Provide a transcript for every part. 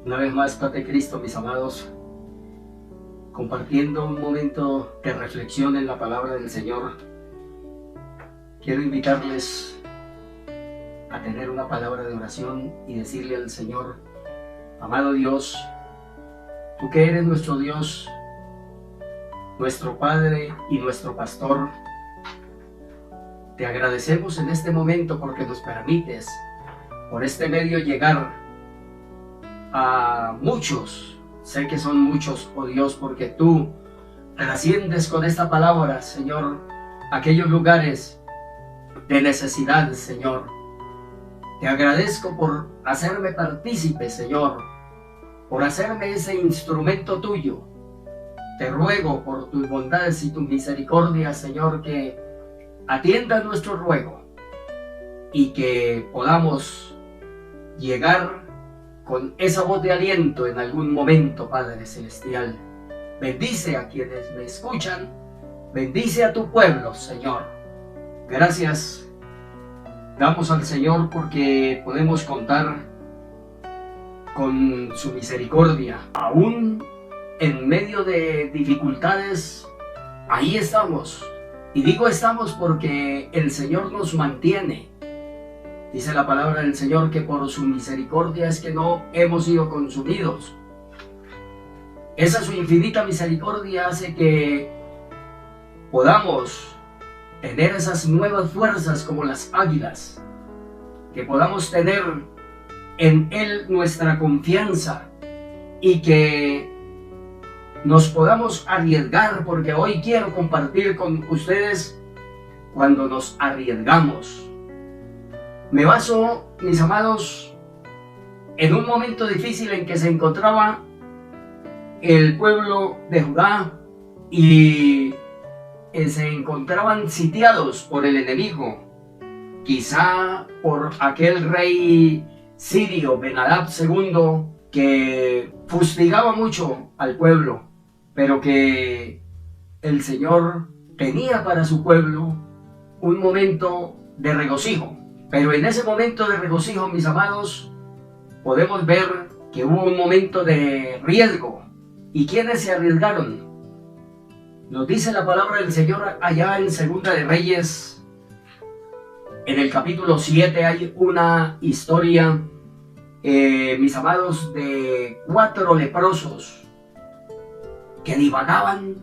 Una vez más, Padre Cristo, mis amados, compartiendo un momento de reflexión en la palabra del Señor, quiero invitarles a tener una palabra de oración y decirle al Señor: amado Dios, tú que eres nuestro Dios, nuestro Padre y nuestro Pastor, te agradecemos en este momento porque nos permites por este medio llegar a muchos. Sé que son muchos, oh Dios, porque tú trasciendes con esta palabra, Señor, aquellos lugares de necesidad, Señor. Te agradezco por hacerme partícipe, Señor, por hacerme ese instrumento tuyo. Te ruego por tus bondades y tus misericordias, Señor, que atiendas nuestro ruego y que podamos llegar con esa voz de aliento en algún momento, Padre Celestial. Bendice a quienes me escuchan, bendice a tu pueblo, Señor. Gracias damos al Señor porque podemos contar con su misericordia. Aún en medio de dificultades, ahí estamos. Y digo estamos porque el Señor nos mantiene. Dice la palabra del Señor que por su misericordia es que no hemos sido consumidos. Esa su infinita misericordia hace que podamos tener esas nuevas fuerzas como las águilas, que podamos tener en Él nuestra confianza y que nos podamos arriesgar, porque hoy quiero compartir con ustedes cuando nos arriesgamos. Me baso, mis amados, en un momento difícil en que se encontraba el pueblo de Judá y se encontraban sitiados por el enemigo, quizá por aquel rey sirio, Ben-Hadad II, que fustigaba mucho al pueblo, pero que el Señor tenía para su pueblo un momento de regocijo. Pero en ese momento de regocijo, mis amados, podemos ver que hubo un momento de riesgo. ¿Y quiénes se arriesgaron? Nos dice la palabra del Señor allá en Segunda de Reyes. En el capítulo 7 hay una historia, mis amados, de 4 leprosos que divagaban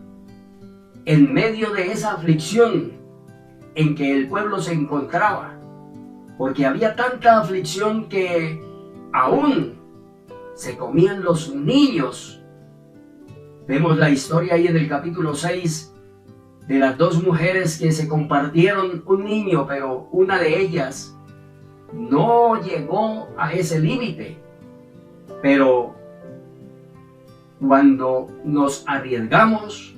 en medio de esa aflicción en que el pueblo se encontraba. Porque había tanta aflicción que aún se comían los niños. Vemos la historia ahí en el capítulo 6 de las 2 mujeres que se compartieron un niño, pero una de ellas no llegó a ese límite. Pero cuando nos arriesgamos,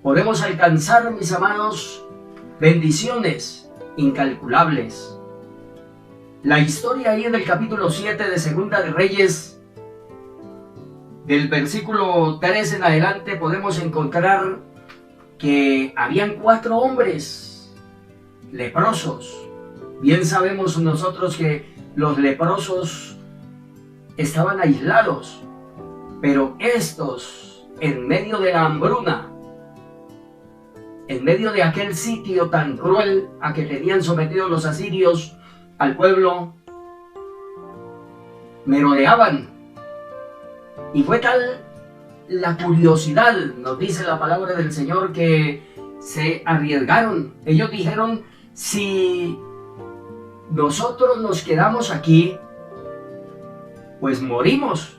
podemos alcanzar, mis amados, bendiciones incalculables. La historia ahí en el capítulo 7 de Segunda de Reyes, del versículo 3 en adelante, podemos encontrar que habían 4 hombres leprosos. Bien sabemos nosotros que los leprosos estaban aislados, pero estos, en medio de la hambruna, en medio de aquel sitio tan cruel a que tenían sometidos los asirios al pueblo, merodeaban. Y fue tal la curiosidad, nos dice la palabra del Señor, que se arriesgaron. Ellos dijeron: si nosotros nos quedamos aquí, pues morimos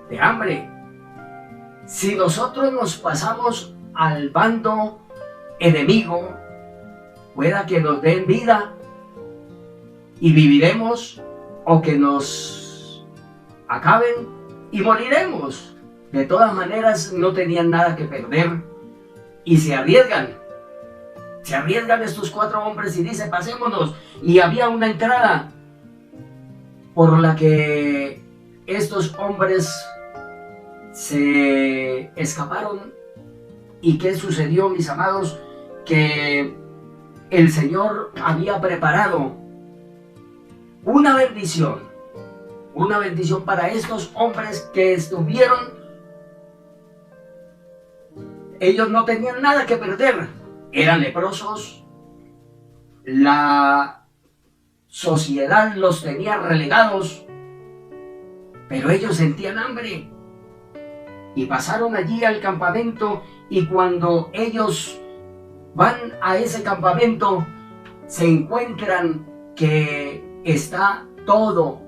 de hambre. Si nosotros nos pasamos al bando enemigo, pueda que nos den vida y viviremos, o que nos acaben y moriremos. De todas maneras, no tenían nada que perder y se arriesgan. Se arriesgan estos 4 hombres y dicen: pasémonos. Y había una entrada por la que estos hombres se escaparon. ¿Y qué sucedió, mis amados? Que el Señor había preparado una bendición Una bendición para estos hombres que estuvieron. Ellos no tenían nada que perder. Eran leprosos. La sociedad los tenía relegados. Pero ellos sentían hambre. Y pasaron allí al campamento. Y cuando ellos van a ese campamento, se encuentran que está todo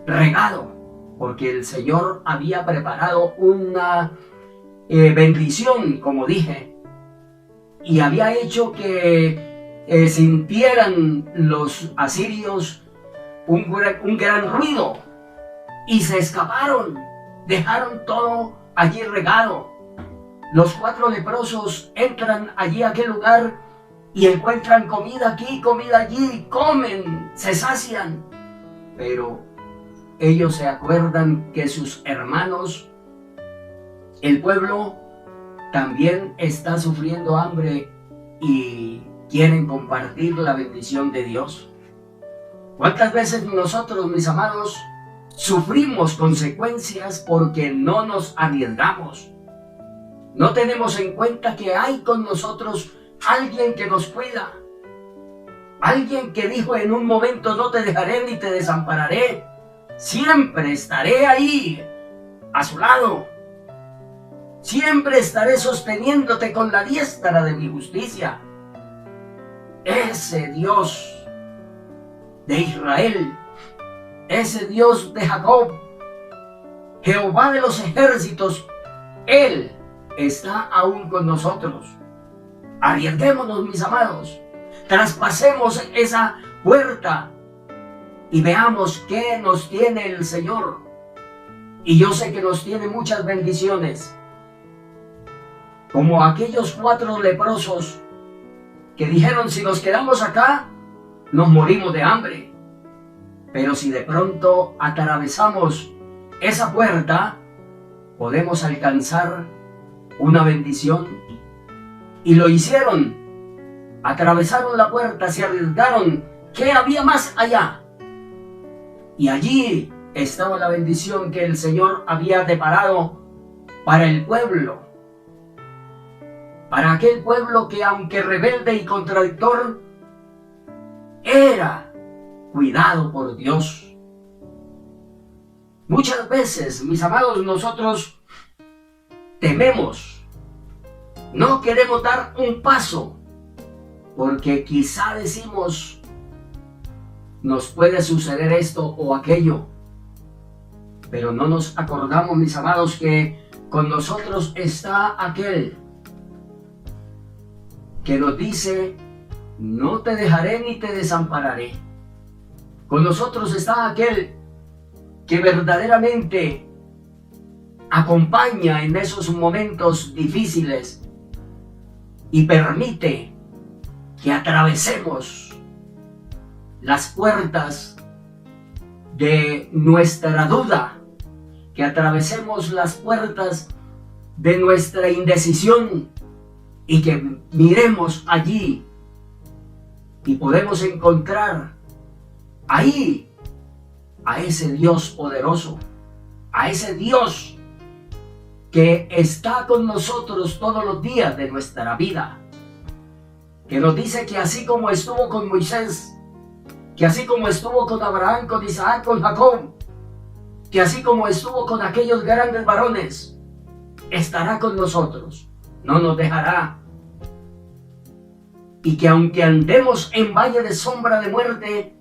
regado, porque el Señor había preparado una bendición, como dije, y había hecho que sintieran los asirios un gran ruido, y se escaparon, dejaron todo allí regado. Los 4 leprosos entran allí a aquel lugar y encuentran comida aquí, comida allí, comen, se sacian, pero ellos se acuerdan que sus hermanos, el pueblo, también está sufriendo hambre y quieren compartir la bendición de Dios. ¿Cuántas veces nosotros, mis amados, sufrimos consecuencias porque no nos arriesgamos? No tenemos en cuenta que hay con nosotros alguien que nos cuida. Alguien que dijo en un momento: no te dejaré ni te desampararé. Siempre estaré ahí, a su lado. Siempre estaré sosteniéndote con la diestra de mi justicia. Ese Dios de Israel, ese Dios de Jacob, Jehová de los ejércitos, Él está aún con nosotros. Arriesguémonos, mis amados. Traspasemos esa puerta y veamos qué nos tiene el Señor. Y yo sé que nos tiene muchas bendiciones. Como aquellos 4 leprosos que dijeron: si nos quedamos acá, nos morimos de hambre. Pero si de pronto atravesamos esa puerta, podemos alcanzar una bendición. Y lo hicieron. Atravesaron la puerta, se arriesgaron. ¿Qué había más allá? Y allí estaba la bendición que el Señor había deparado para el pueblo. Para aquel pueblo que, aunque rebelde y contradictor, era cuidado por Dios. Muchas veces, mis amados, nosotros tememos. No queremos dar un paso, porque quizá decimos: nos puede suceder esto o aquello. Pero no nos acordamos, mis amados, que con nosotros está aquel que nos dice: no te dejaré ni te desampararé. Con nosotros está aquel que verdaderamente acompaña en esos momentos difíciles y permite que atravesemos las puertas de nuestra duda, que atravesemos las puertas de nuestra indecisión y que miremos allí y podemos encontrar ahí a ese Dios poderoso, a ese Dios que está con nosotros todos los días de nuestra vida, que nos dice que así como estuvo con Moisés, que así como estuvo con Abraham, con Isaac, con Jacob, que así como estuvo con aquellos grandes varones, estará con nosotros, no nos dejará. Y que aunque andemos en valle de sombra de muerte,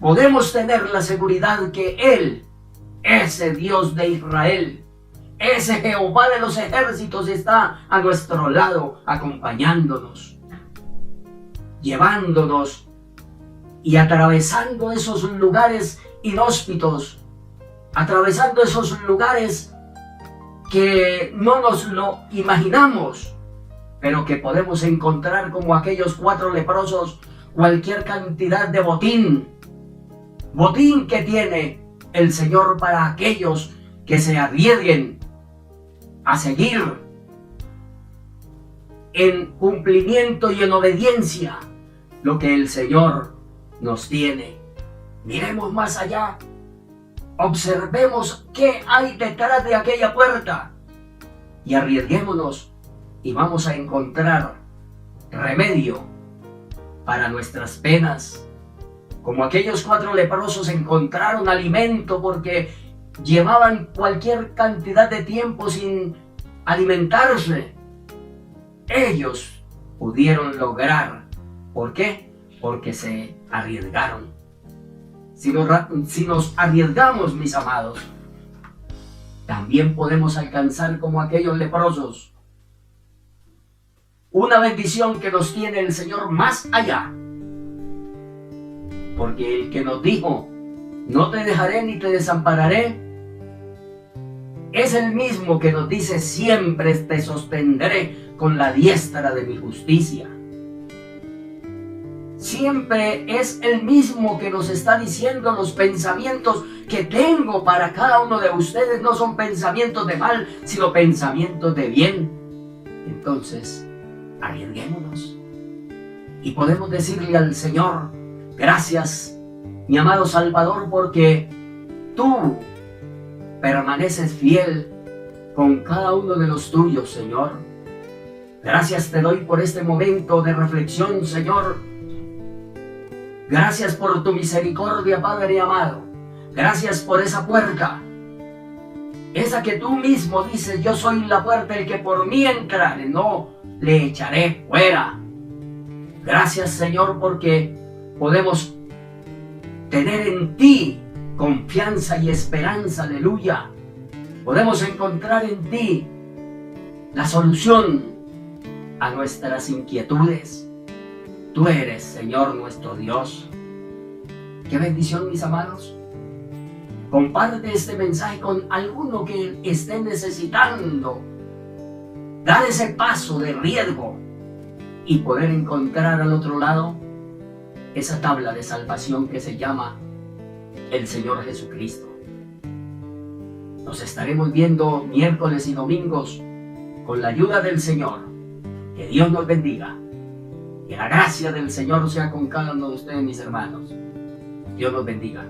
podemos tener la seguridad que Él, ese Dios de Israel, ese Jehová de los ejércitos, está a nuestro lado, acompañándonos, llevándonos y atravesando esos lugares inhóspitos, atravesando esos lugares que no nos lo imaginamos, pero que podemos encontrar, como aquellos 4 leprosos, cualquier cantidad de botín que tiene el Señor para aquellos que se arriesguen a seguir en cumplimiento y en obediencia lo que el Señor nos tiene. Miremos más allá, Observemos qué hay detrás de aquella puerta y arriesguémonos y vamos a encontrar remedio para nuestras penas. Como aquellos 4 leprosos encontraron alimento porque llevaban cualquier cantidad de tiempo sin alimentarse. Ellos pudieron lograr. ¿Por qué? Porque se arriesgaron. Si nos arriesgamos, mis amados, también podemos alcanzar como aquellos leprosos una bendición que nos tiene el Señor más allá. Porque el que nos dijo, no te dejaré ni te desampararé, es el mismo que nos dice, siempre te sostendré con la diestra de mi justicia. Siempre es el mismo que nos está diciendo, los pensamientos que tengo para cada uno de ustedes no son pensamientos de mal, sino pensamientos de bien. Entonces, arriesguémonos y podemos decirle al Señor, gracias, mi amado Salvador, porque tú permaneces fiel con cada uno de los tuyos, Señor. Gracias te doy por este momento de reflexión, Señor. Gracias por tu misericordia, Padre amado. Gracias por esa puerta, esa que tú mismo dices, yo soy la puerta, el que por mí entrare, no le echaré fuera. Gracias, Señor, porque podemos tener en ti confianza y esperanza, aleluya. Podemos encontrar en ti la solución a nuestras inquietudes. Tú eres, Señor, nuestro Dios. Qué bendición, mis amados. Comparte este mensaje con alguno que esté necesitando dar ese paso de riesgo y poder encontrar al otro lado esa tabla de salvación que se llama el Señor Jesucristo. Nos estaremos viendo miércoles y domingos con la ayuda del Señor. Que Dios nos bendiga. Que la gracia del Señor sea con cada uno de ustedes, mis hermanos. Dios los bendiga.